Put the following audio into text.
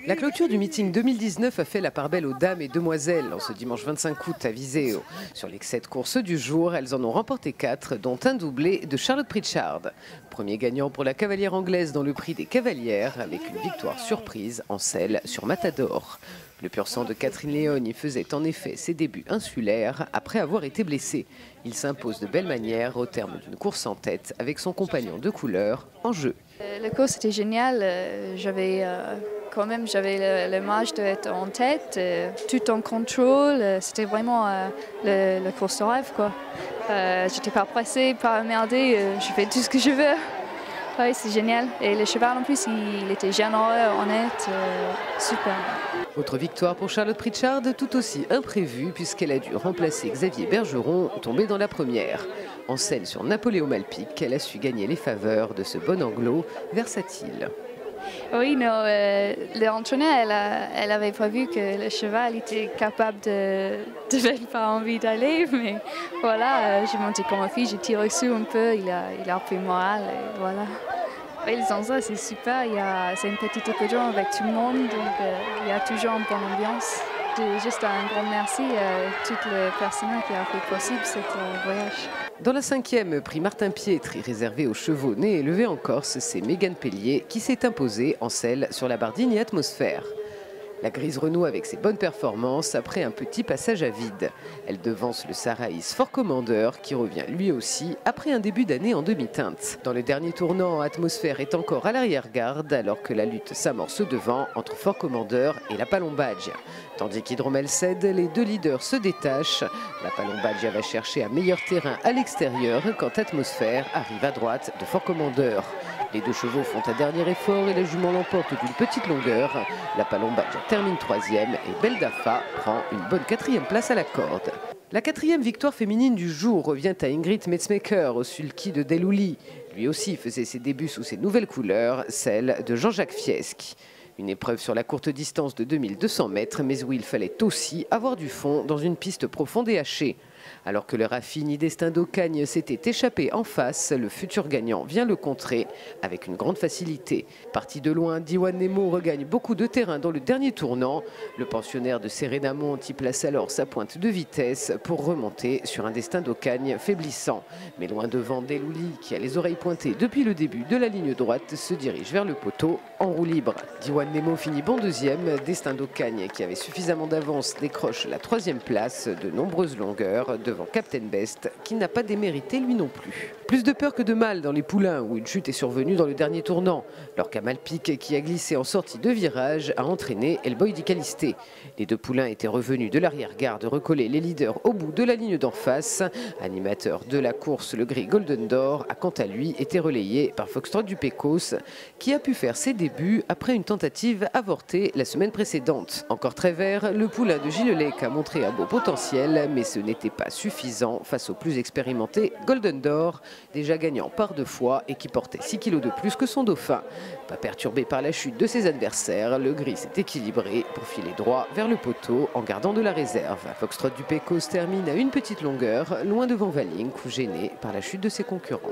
La clôture du meeting 2019 a fait la part belle aux dames et demoiselles en ce dimanche 25 août à Viseo. Sur les 7 courses du jour, elles en ont remporté 4, dont un doublé de Charlotte Pritchard. Premier gagnant pour la cavalière anglaise dans le prix des cavalières, avec une victoire surprise en selle sur Matador. Le pur sang de Catherine Léon y faisait en effet ses débuts insulaires après avoir été blessé. Il s'impose de belle manière au terme d'une course en tête avec son compagnon de couleur en jeu. La course était géniale. J'avais l'image d'être en tête, tout en contrôle. C'était vraiment la course de rêve, quoi. J'étais pas pressée, pas emmerdée. Je fais tout ce que je veux. Ouais, c'est génial. Et le cheval en plus, il était généreux, honnête, super. Autre victoire pour Charlotte Pritchard, tout aussi imprévue puisqu'elle a dû remplacer Xavier Bergeron, tombé dans la première. En selle sur Napoléon Malpic, elle a su gagner les faveurs de ce bon anglo versatile. Oui, non, l'entraîneur, elle avait prévu que le cheval était capable de pas envie d'aller, mais voilà, j'ai monté comme ma fille, j'ai tiré dessus un peu, il a pris moral, et voilà. Oui, les Anzas, c'est super, c'est une petite hippodrome avec tout le monde, donc il y a toujours une bonne ambiance. Juste un grand merci à tout le personnel qui a fait possible ce voyage. Dans la 5e, prix Martin Pietri, réservé aux chevaux nés et élevés en Corse, c'est Mégane Pellier qui s'est imposée en selle sur la Bardini Atmosphère. La grise renoue avec ses bonnes performances après un petit passage à vide. Elle devance le Saraïs Fort Commander qui revient lui aussi après un début d'année en demi-teinte. Dans le dernier tournant, Atmosphère est encore à l'arrière-garde alors que la lutte s'amorce devant entre Fort Commander et la Palombagia. Tandis qu'Hydromel cède, les deux leaders se détachent. La Palombagia va chercher un meilleur terrain à l'extérieur quand Atmosphère arrive à droite de Fort Commander. Les deux chevaux font un dernier effort et la jument l'emporte d'une petite longueur. La Palombagia termine 3e et Beldafa prend une bonne 4e place à la corde. La 4e victoire féminine du jour revient à Ingrid Metzmaker au sulky de Delouli. Lui aussi faisait ses débuts sous ses nouvelles couleurs, celle de Jean-Jacques Fiesque. Une épreuve sur la courte distance de 2200 mètres, mais où il fallait aussi avoir du fond dans une piste profonde et hachée. Alors que le Raffini Destin d'Ocagne s'était échappé en face, le futur gagnant vient le contrer avec une grande facilité. Parti de loin, Diwan Nemo regagne beaucoup de terrain dans le dernier tournant. Le pensionnaire de Sérénamont y place alors sa pointe de vitesse pour remonter sur un Destin d'Ocagne faiblissant. Mais loin devant Delouli, qui a les oreilles pointées depuis le début de la ligne droite, se dirige vers le poteau en roue libre. Diwan Nemo finit bon 2e. Destin d'Ocagne, qui avait suffisamment d'avance, décroche la 3e place de nombreuses longueurs devant Captain Best, qui n'a pas démérité lui non plus. Plus de peur que de mal dans les poulains, où une chute est survenue dans le dernier tournant. Lorca Malpic, qui a glissé en sortie de virage, a entraîné El Boy di Calisté. Les deux poulains étaient revenus de l'arrière-garde recoller les leaders au bout de la ligne d'en face. Animateur de la course, le gris Golden d'Or a quant à lui été relayé par Foxtrot du Pecos, qui a pu faire ses débuts après une tentative avortée la semaine précédente. Encore très vert, le poulain de Gilles Lec a montré un beau potentiel, mais ce n'était pas suffisant face au plus expérimenté Golden d'Or, déjà gagnant par 2 fois et qui portait 6 kg de plus que son dauphin. Pas perturbé par la chute de ses adversaires, le gris s'est équilibré pour filer droit vers le poteau en gardant de la réserve. Foxtrot du Pecos termine à une petite longueur, loin devant Valink, gêné par la chute de ses concurrents.